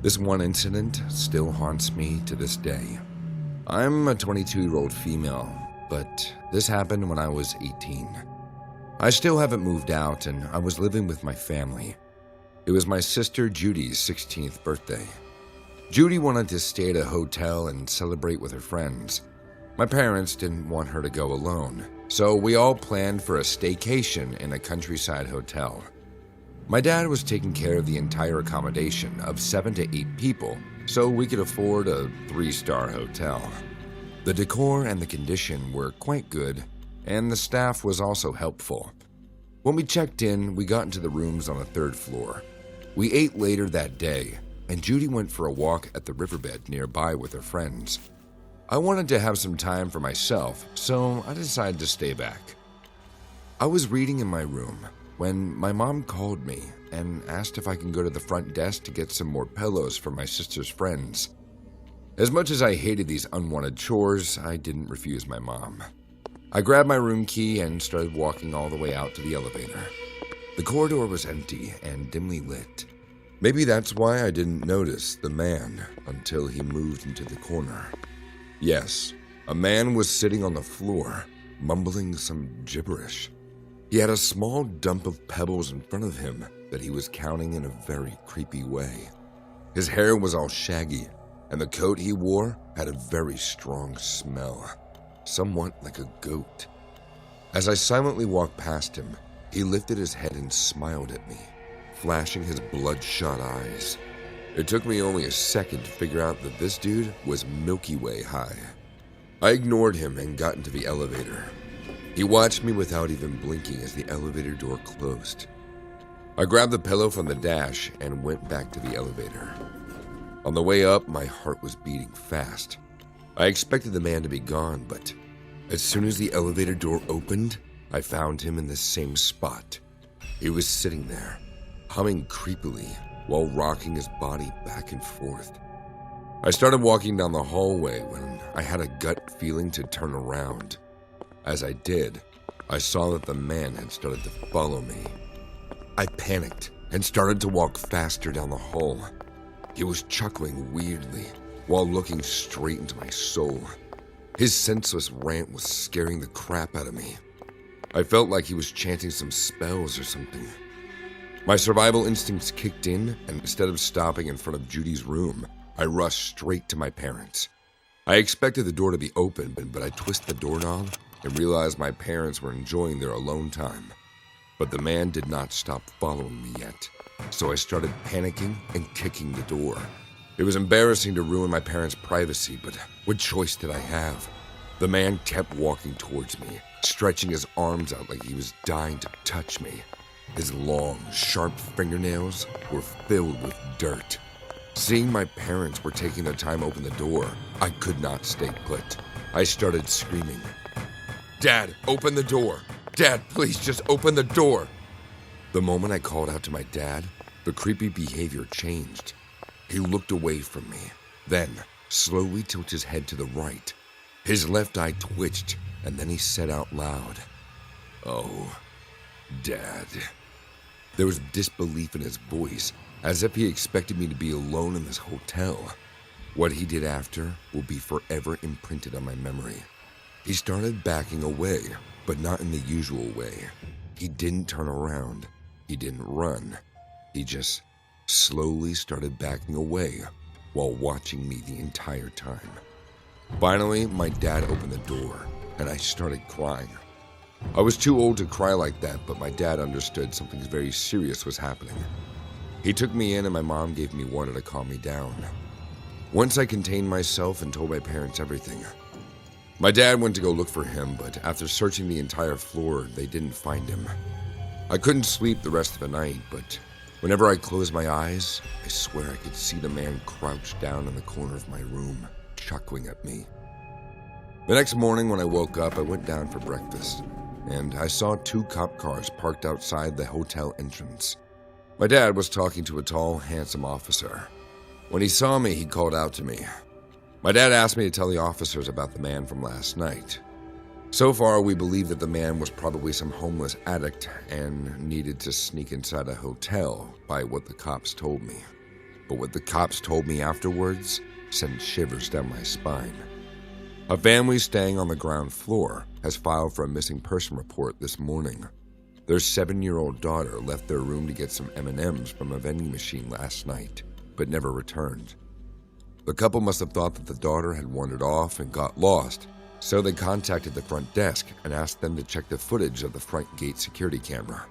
This one incident still haunts me to this day. I'm a 22-year-old female, but this happened when I was 18. I still haven't moved out, and I was living with my family. It was my sister Judy's 16th birthday. Judy wanted to stay at a hotel and celebrate with her friends. My parents didn't want her to go alone, so we all planned for a staycation in a countryside hotel. My dad was taking care of the entire accommodation of 7 to 8 people, so we could afford a 3-star hotel. The decor and the condition were quite good, and the staff was also helpful. When we checked in, we got into the rooms on the 3rd floor. We ate later that day, and Judy went for a walk at the riverbed nearby with her friends. I wanted to have some time for myself, so I decided to stay back. I was reading in my room when my mom called me and asked if I can go to the front desk to get some more pillows for my sister's friends. As much as I hated these unwanted chores, I didn't refuse my mom. I grabbed my room key and started walking all the way out to the elevator. The corridor was empty and dimly lit. Maybe that's why I didn't notice the man until he moved into the corner. Yes, a man was sitting on the floor, mumbling some gibberish. He had a small dump of pebbles in front of him that he was counting in a very creepy way. His hair was all shaggy, and the coat he wore had a very strong smell, somewhat like a goat. As I silently walked past him, he lifted his head and smiled at me, flashing his bloodshot eyes. It took me only a second to figure out that this dude was Milky Way high. I ignored him and got into the elevator. He watched me without even blinking as the elevator door closed. I grabbed the pillow from the dash and went back to the elevator. On the way up, my heart was beating fast. I expected the man to be gone, but as soon as the elevator door opened, I found him in the same spot. He was sitting there, humming creepily while rocking his body back and forth. I started walking down the hallway when I had a gut feeling to turn around. As I did, I saw that the man had started to follow me. I panicked and started to walk faster down the hall. He was chuckling weirdly while looking straight into my soul. His senseless rant was scaring the crap out of me. I felt like he was chanting some spells or something. My survival instincts kicked in, and instead of stopping in front of Judy's room, I rushed straight to my parents. I expected the door to be open, but I twisted the doorknob and realized my parents were enjoying their alone time. But the man did not stop following me yet, so I started panicking and kicking the door. It was embarrassing to ruin my parents' privacy, but what choice did I have? The man kept walking towards me, stretching his arms out like he was dying to touch me. His long, sharp fingernails were filled with dirt. Seeing my parents were taking their time to open the door, I could not stay put. I started screaming, "Dad, open the door! Dad, please just open the door!" The moment I called out to my dad, the creepy behavior changed. He looked away from me, then slowly tilted his head to the right. His left eye twitched, and then he said out loud, "Oh, Dad." There was disbelief in his voice, as if he expected me to be alone in this hotel. What he did after will be forever imprinted on my memory. He started backing away, but not in the usual way. He didn't turn around. He didn't run. He just slowly started backing away while watching me the entire time. Finally, my dad opened the door, and I started crying. I was too old to cry like that, but my dad understood something very serious was happening. He took me in, and my mom gave me water to calm me down. Once I contained myself and told my parents everything. My dad went to go look for him, but after searching the entire floor, they didn't find him. I couldn't sleep the rest of the night, but whenever I closed my eyes, I swear I could see the man crouched down in the corner of my room, chuckling at me. The next morning when I woke up, I went down for breakfast, and I saw 2 cop cars parked outside the hotel entrance. My dad was talking to a tall, handsome officer. When he saw me, he called out to me. My dad asked me to tell the officers about the man from last night. So far, we believe that the man was probably some homeless addict and needed to sneak inside a hotel, by what the cops told me. but what the cops told me afterwards sent shivers down my spine. A family staying on the ground floor has filed for a missing person report this morning. Their 7-year-old daughter left their room to get some M&Ms from a vending machine last night, but never returned. The couple must have thought that the daughter had wandered off and got lost, so they contacted the front desk and asked them to check the footage of the front gate security camera.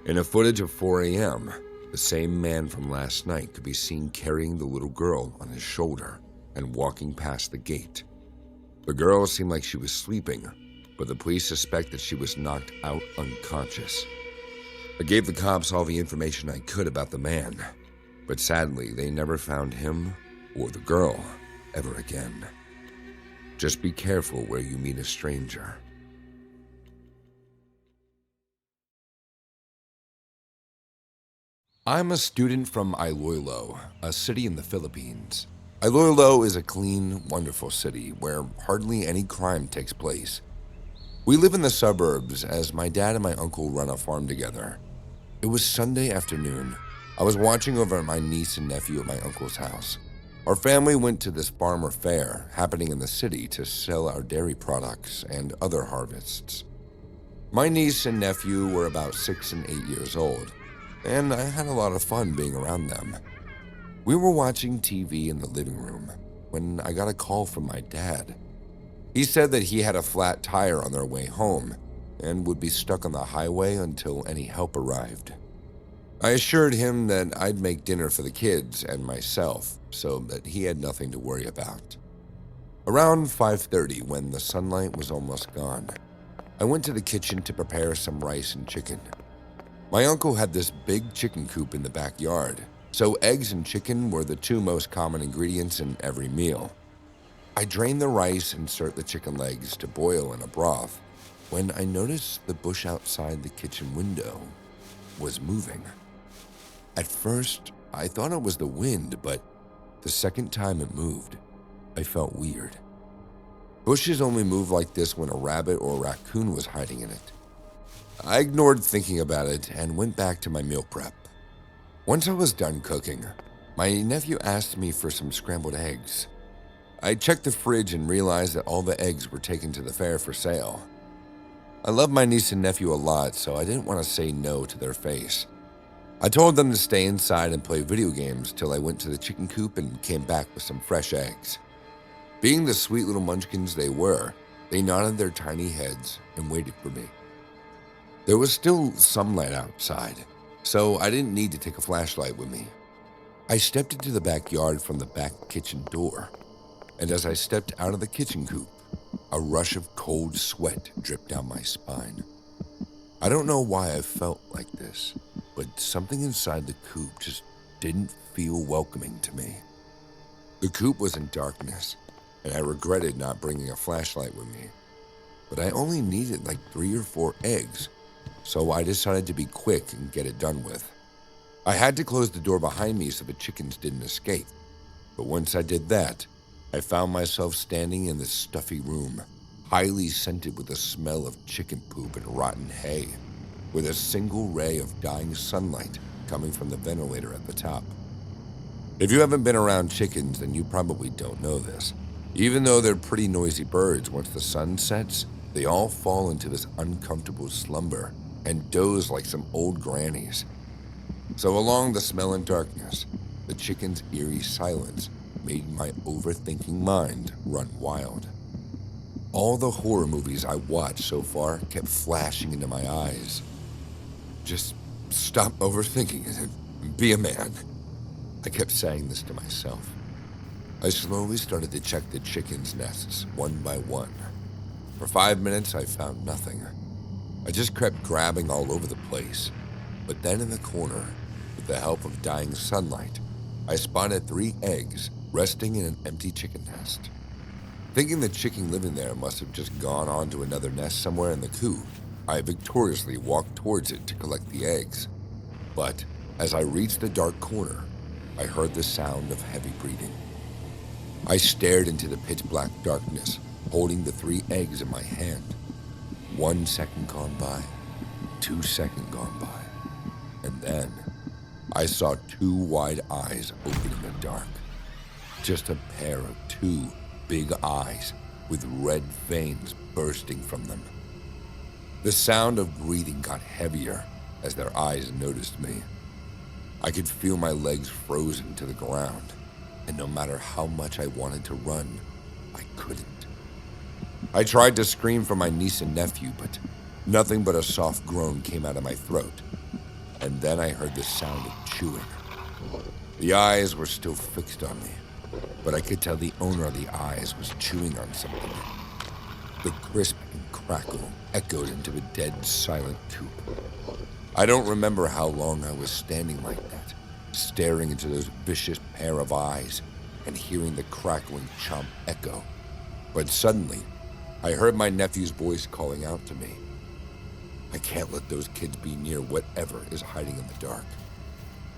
In a footage of 4 a.m., the same man from last night could be seen carrying the little girl on his shoulder and walking past the gate. The girl seemed like she was sleeping, but the police suspect that she was knocked out unconscious. I gave the cops all the information I could about the man, but sadly they never found him or the girl ever again. Just be careful where you meet a stranger. I'm a student from Iloilo, a city in the Philippines. Iloilo is a clean, wonderful city where hardly any crime takes place. We live in the suburbs as my dad and my uncle run a farm together. It was Sunday afternoon. I was watching over my niece and nephew at my uncle's house. Our family went to this farmer fair happening in the city to sell our dairy products and other harvests. My niece and nephew were about 6 and 8 years old, and I had a lot of fun being around them. We were watching TV in the living room when I got a call from my dad. He said that he had a flat tire on their way home and would be stuck on the highway until any help arrived. I assured him that I'd make dinner for the kids and myself so that he had nothing to worry about. Around 5:30, when the sunlight was almost gone, I went to the kitchen to prepare some rice and chicken. My uncle had this big chicken coop in the backyard, so eggs and chicken were the 2 most common ingredients in every meal. I drained the rice and stirred the chicken legs to boil in a broth when I noticed the bush outside the kitchen window was moving. At first, I thought it was the wind, but the second time it moved, I felt weird. Bushes only move like this when a rabbit or a raccoon was hiding in it. I ignored thinking about it and went back to my meal prep. Once I was done cooking, my nephew asked me for some scrambled eggs. I checked the fridge and realized that all the eggs were taken to the fair for sale. I love my niece and nephew a lot, so I didn't want to say no to their face. I told them to stay inside and play video games till I went to the chicken coop and came back with some fresh eggs. Being the sweet little munchkins they were, they nodded their tiny heads and waited for me. There was still sunlight outside, so I didn't need to take a flashlight with me. I stepped into the backyard from the back kitchen door, and as I stepped out of the kitchen coop, a rush of cold sweat dripped down my spine. I don't know why I felt like this, but something inside the coop just didn't feel welcoming to me. The coop was in darkness, and I regretted not bringing a flashlight with me. But I only needed like 3 or 4 eggs, so I decided to be quick and get it done with. I had to close the door behind me so the chickens didn't escape, but once I did that, I found myself standing in this stuffy room, highly scented with the smell of chicken poop and rotten hay, with a single ray of dying sunlight coming from the ventilator at the top. If you haven't been around chickens, then you probably don't know this. Even though they're pretty noisy birds, once the sun sets, they all fall into this uncomfortable slumber and doze like some old grannies. So along the smell and darkness, the chicken's eerie silence made my overthinking mind run wild. All the horror movies I watched so far kept flashing into my eyes. Just stop overthinking it and be a man. I kept saying this to myself. I slowly started to check the chickens' nests one by one. For 5 minutes, I found nothing. I just kept grabbing all over the place. But then in the corner, with the help of dying sunlight, I spotted 3 eggs resting in an empty chicken nest. Thinking the chicken living there must have just gone on to another nest somewhere in the coop, I victoriously walked towards it to collect the eggs. But as I reached the dark corner, I heard the sound of heavy breathing. I stared into the pitch-black darkness, holding the 3 eggs in my hand. 1 second gone by, 2 seconds gone by, and then I saw two wide eyes open in the dark. Just a pair of two big eyes with red veins bursting from them. The sound of breathing got heavier as their eyes noticed me. I could feel my legs frozen to the ground, and no matter how much I wanted to run, I couldn't. I tried to scream for my niece and nephew, but nothing but a soft groan came out of my throat. And then I heard the sound of chewing. The eyes were still fixed on me, but I could tell the owner of the eyes was chewing on something. The crisp and crackle echoed into a dead, silent coop. I don't remember how long I was standing like that, staring into those vicious pair of eyes and hearing the crackling chomp echo. But suddenly, I heard my nephew's voice calling out to me. I can't let those kids be near whatever is hiding in the dark.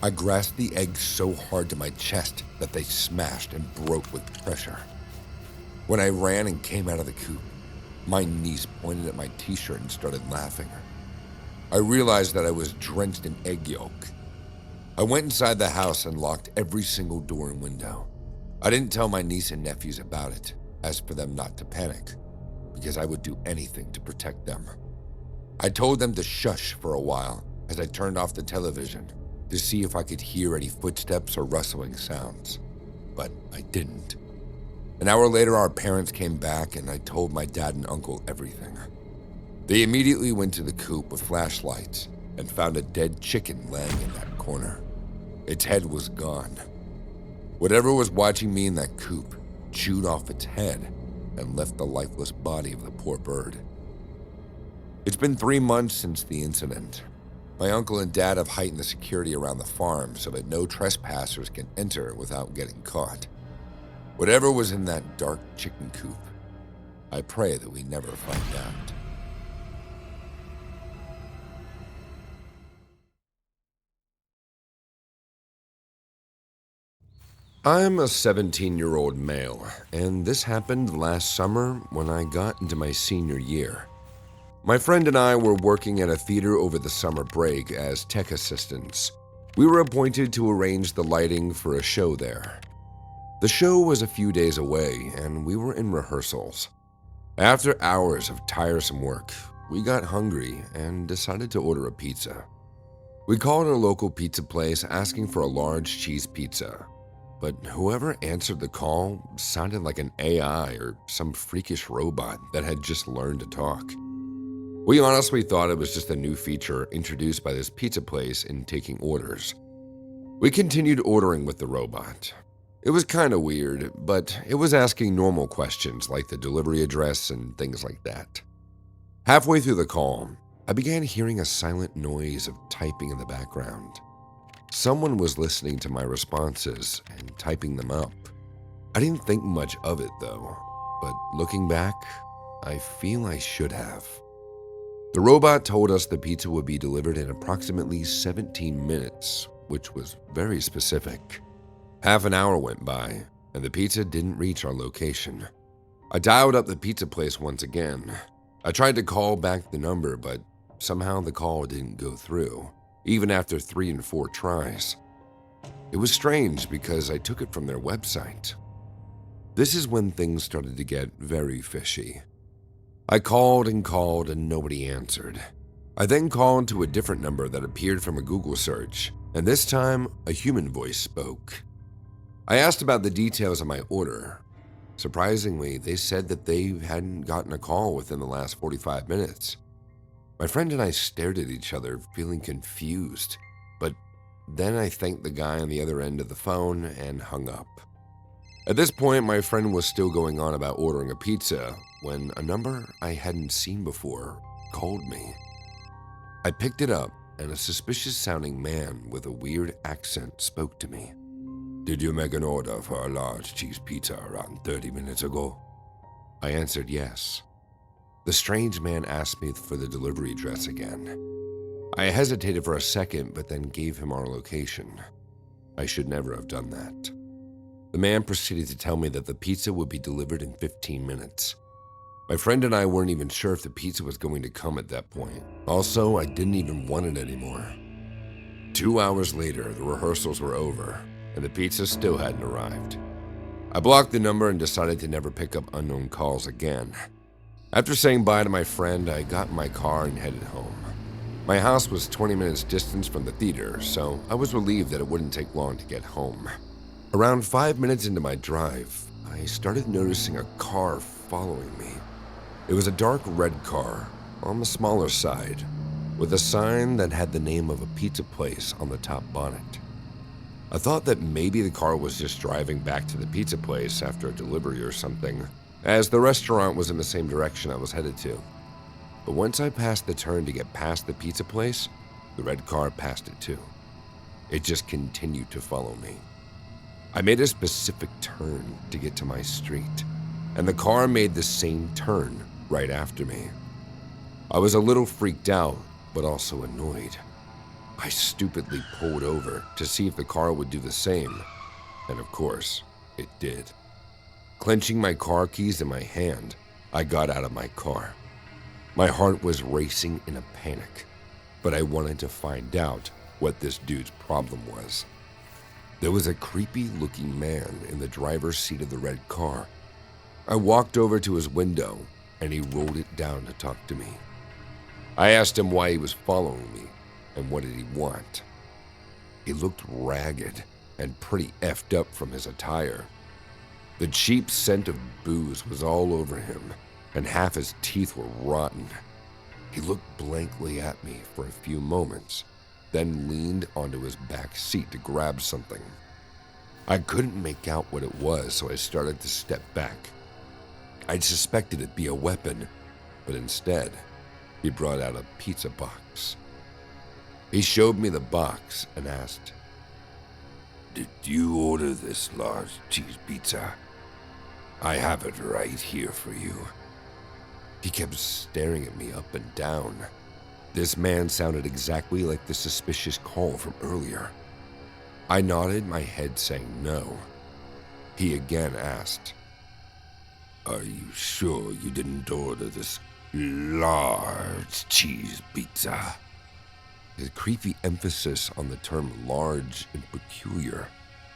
I grasped the eggs so hard to my chest that they smashed and broke with pressure. When I ran and came out of the coop, my niece pointed at my t-shirt and started laughing. I realized that I was drenched in egg yolk. I went inside the house and locked every single door and window. I didn't tell my niece and nephews about it, as for them not to panic, because I would do anything to protect them. I told them to shush for a while as I turned off the television to see if I could hear any footsteps or rustling sounds, but I didn't. An hour later, our parents came back and I told my dad and uncle everything. They immediately went to the coop with flashlights and found a dead chicken laying in that corner. Its head was gone. Whatever was watching me in that coop chewed off its head and left the lifeless body of the poor bird. It's been 3 months since the incident. My uncle and dad have heightened the security around the farm so that no trespassers can enter without getting caught. Whatever was in that dark chicken coop, I pray that we never find out. I'm a 17-year-old male, and this happened last summer when I got into my senior year. My friend and I were working at a theater over the summer break as tech assistants. We were appointed to arrange the lighting for a show there. The show was a few days away, and we were in rehearsals. After hours of tiresome work, we got hungry and decided to order a pizza. We called a local pizza place asking for a large cheese pizza, but whoever answered the call sounded like an AI or some freakish robot that had just learned to talk. We honestly thought it was just a new feature introduced by this pizza place in taking orders. We continued ordering with the robot. It was kind of weird, but it was asking normal questions like the delivery address and things like that. Halfway through the call, I began hearing a silent noise of typing in the background. Someone was listening to my responses and typing them up. I didn't think much of it though, but looking back, I feel I should have. The robot told us the pizza would be delivered in approximately 17 minutes, which was very specific. Half an hour went by, and the pizza didn't reach our location. I dialed up the pizza place once again. I tried to call back the number, but somehow the call didn't go through, even after 3 and 4 tries. It was strange because I took it from their website. This is when things started to get very fishy. I called and nobody answered. I then called to a different number that appeared from a Google search, and this time a human voice spoke. I asked about the details of my order. Surprisingly, they said that they hadn't gotten a call within the last 45 minutes. My friend and I stared at each other, feeling confused, but then I thanked the guy on the other end of the phone and hung up. At this point, my friend was still going on about ordering a pizza when a number I hadn't seen before called me. I picked it up, and a suspicious-sounding man with a weird accent spoke to me. "Did you make an order for a large cheese pizza around 30 minutes ago?" I answered yes. The strange man asked me for the delivery address again. I hesitated for a second, but then gave him our location. I should never have done that. The man proceeded to tell me that the pizza would be delivered in 15 minutes. My friend and I weren't even sure if the pizza was going to come at that point. Also, I didn't even want it anymore. 2 hours later, the rehearsals were over, and the pizza still hadn't arrived. I blocked the number and decided to never pick up unknown calls again. After saying bye to my friend, I got in my car and headed home. My house was 20 minutes distance from the theater, so I was relieved that it wouldn't take long to get home. Around 5 minutes into my drive, I started noticing a car following me. It was a dark red car, on the smaller side, with a sign that had the name of a pizza place on the top bonnet. I thought that maybe the car was just driving back to the pizza place after a delivery or something, as the restaurant was in the same direction I was headed to. But once I passed the turn to get past the pizza place, the red car passed it too. It just continued to follow me. I made a specific turn to get to my street, and the car made the same turn right after me. I was a little freaked out, but also annoyed. I stupidly pulled over to see if the car would do the same, and of course, it did. Clenching my car keys in my hand, I got out of my car. My heart was racing in a panic, but I wanted to find out what this dude's problem was. There was a creepy-looking man in the driver's seat of the red car. I walked over to his window, and he rolled it down to talk to me. I asked him why he was following me, and what did he want. He looked ragged and pretty effed up from his attire. The cheap scent of booze was all over him, and half his teeth were rotten. He looked blankly at me for a few moments, then leaned onto his back seat to grab something. I couldn't make out what it was, so I started to step back. I'd suspected it be a weapon, but instead, he brought out a pizza box. He showed me the box and asked, "Did you order this large cheese pizza? I have it right here for you." He kept staring at me up and down. This man sounded exactly like the suspicious call from earlier. I nodded my head saying no. He again asked, "Are you sure you didn't order this large cheese pizza?" His creepy emphasis on the term large and peculiar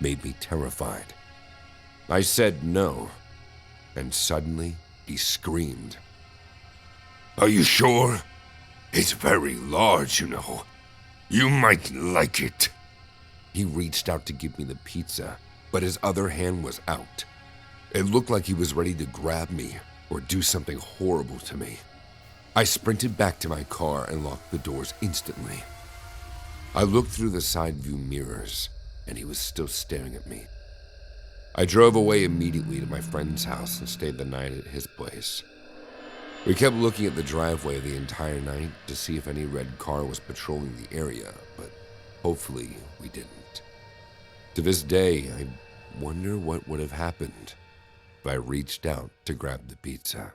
made me terrified. I said no, and suddenly he screamed, "Are you sure? It's very large, you know. You might like it." He reached out to give me the pizza, but his other hand was out. It looked like he was ready to grab me or do something horrible to me. I sprinted back to my car and locked the doors instantly. I looked through the side view mirrors, and he was still staring at me. I drove away immediately to my friend's house and stayed the night at his place. We kept looking at the driveway the entire night to see if any red car was patrolling the area, but hopefully we didn't. To this day, I wonder what would have happened if I reached out to grab the pizza.